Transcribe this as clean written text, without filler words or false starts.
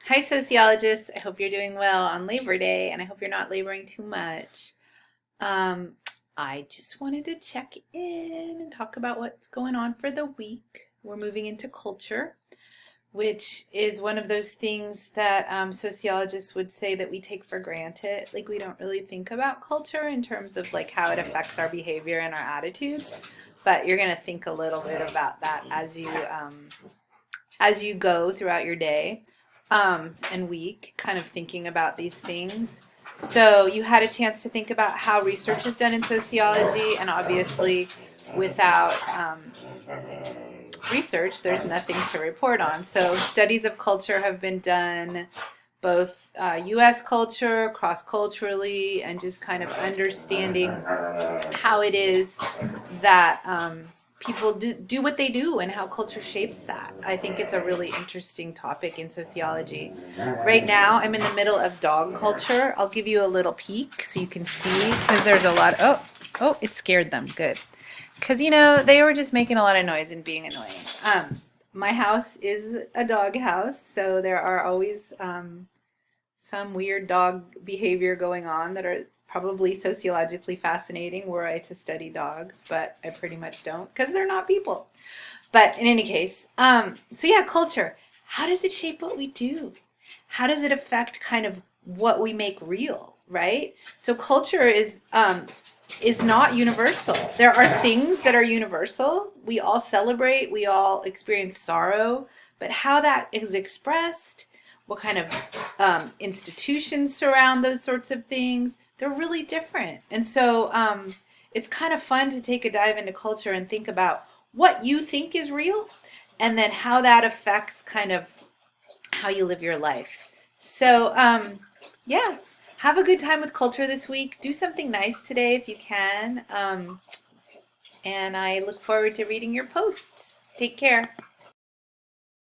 Hi, sociologists. I hope you're doing well on Labor Day, and I hope you're not laboring too much. Um, I just wanted to check in and talk about what's going on for the week. We're moving into culture, which is one of those things that sociologists would say that we take for granted. Like we don't really think about culture in terms of like how it affects our behavior and our attitudes. But you're going to think a little bit about that as you go throughout your day and week, kind of thinking about these things. So you had a chance to think about how research is done in sociology, and obviously, without research, there's nothing to report on. So studies of culture have been done, both U.S. culture, cross-culturally, and just kind of understanding how it is that people do what they do and how culture shapes that. I think it's a really interesting topic in sociology. Right now, I'm in the middle of dog culture. I'll give you a little peek so you can see, because there's a lot. Oh, it scared them. Good. Because, they were just making a lot of noise and being annoying. My house is a dog house, so there are always some weird dog behavior going on that are probably sociologically fascinating were I to study dogs, but I pretty much don't because they're not people. But in any case, so yeah, culture. How does it shape what we do? How does it affect kind of what we make real, right? So culture is not universal. There are things that are universal. We all celebrate, we all experience sorrow, but how that is expressed, what kind of institutions surround those sorts of things, they're really different. And so it's kind of fun to take a dive into culture and think about what you think is real and then how that affects kind of how you live your life. So, yeah, have a good time with culture this week. Do something nice today if you can. And I look forward to reading your posts. Take care.